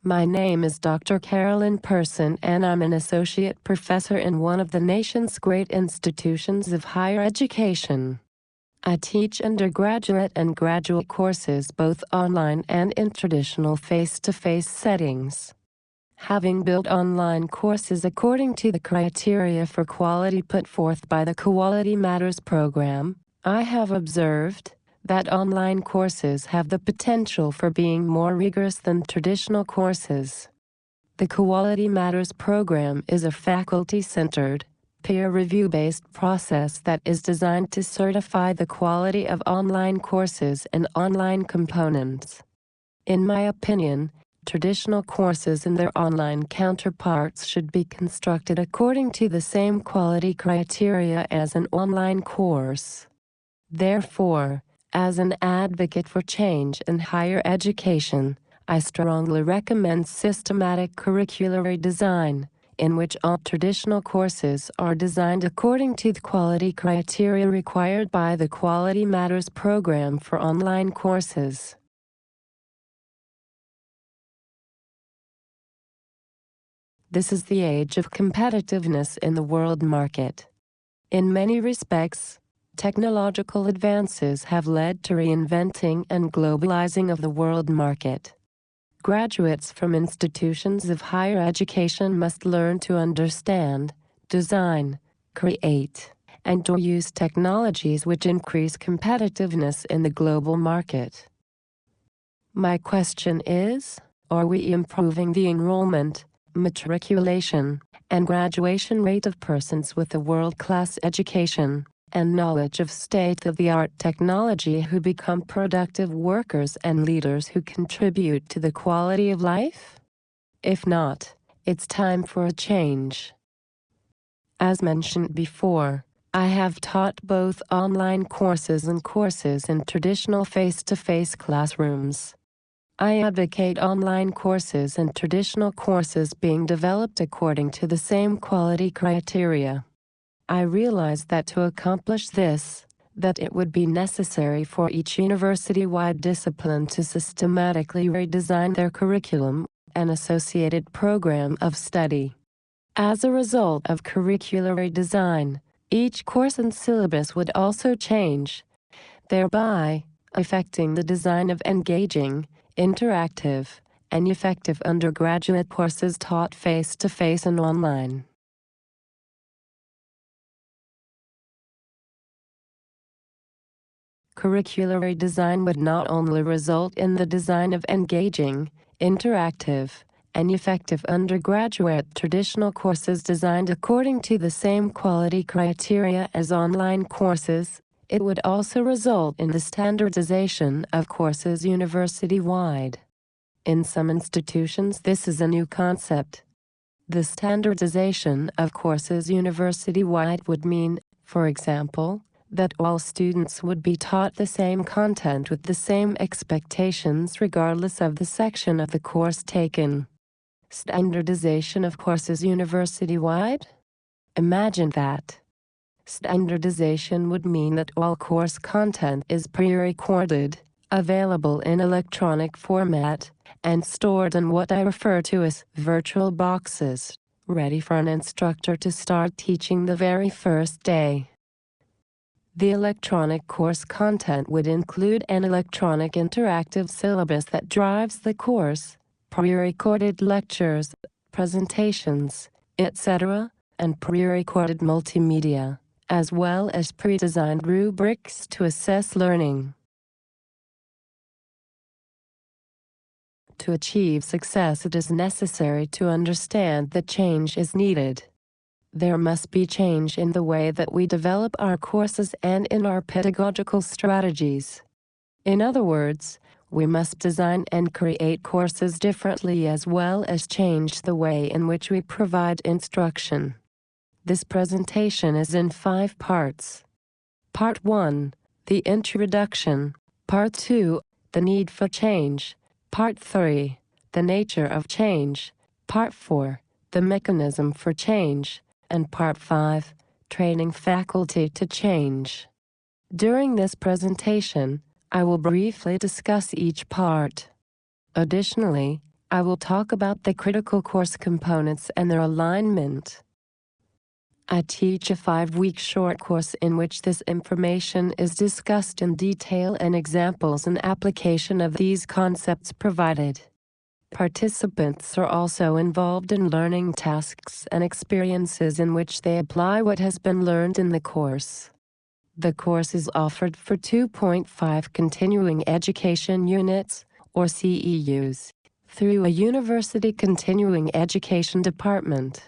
My name is Dr. Carolyn Person, and I'm an associate professor in one of the nation's great institutions of higher education. I teach undergraduate and graduate courses both online and in traditional face-to-face settings. Having built online courses according to the criteria for quality put forth by the Quality Matters program, I have observed that online courses have the potential for being more rigorous than traditional courses. The Quality Matters program is a faculty-centered, peer-review-based process that is designed to certify the quality of online courses and online components. In my opinion, traditional courses and their online counterparts should be constructed according to the same quality criteria as an online course. Therefore, as an advocate for change in higher education, I strongly recommend systematic curricular redesign, in which all traditional courses are designed according to the quality criteria required by the Quality Matters program for online courses. This is the age of competitiveness in the world market. In many respects, technological advances have led to reinventing and globalizing of the world market. Graduates from institutions of higher education must learn to understand, design, create, and/or use technologies which increase competitiveness in the global market. My question is, are we improving the enrollment, matriculation, and graduation rate of persons with a world-class education and knowledge of state-of-the-art technology who become productive workers and leaders who contribute to the quality of life? If not, it's time for a change. As mentioned before, I have taught both online courses and courses in traditional face-to-face classrooms. I advocate online courses and traditional courses being developed according to the same quality criteria. I realize that to accomplish this, that it would be necessary for each university-wide discipline to systematically redesign their curriculum and associated program of study. As a result of curricular redesign, each course and syllabus would also change, thereby affecting the design of engaging, interactive, and effective undergraduate courses taught face-to-face and online. Curricular redesign would not only result in the design of engaging, interactive, and effective undergraduate traditional courses designed according to the same quality criteria as online courses, it would also result in the standardization of courses university-wide. In some institutions, this is a new concept. The standardization of courses university-wide would mean, for example, that all students would be taught the same content with the same expectations regardless of the section of the course taken. Standardization of courses university-wide? Imagine that. Standardization would mean that all course content is pre-recorded, available in electronic format, and stored in what I refer to as virtual boxes, ready for an instructor to start teaching the very first day. The electronic course content would include an electronic interactive syllabus that drives the course, pre-recorded lectures, presentations, etc., and pre-recorded multimedia, as well as pre-designed rubrics to assess learning. To achieve success, it is necessary to understand that change is needed. There must be change in the way that we develop our courses and in our pedagogical strategies. In other words, we must design and create courses differently as well as change the way in which we provide instruction. This presentation is in 5 parts. Part 1, the introduction. Part 2, the need for change. Part 3, the nature of change. Part 4, the mechanism for change. And Part 5, training faculty to change. During this presentation, I will briefly discuss each part. Additionally, I will talk about the critical course components and their alignment. I teach a 5-week short course in which this information is discussed in detail and examples and application of these concepts provided. Participants are also involved in learning tasks and experiences in which they apply what has been learned in the course. The course is offered for 2.5 continuing education units, or CEUs, through a university continuing education department.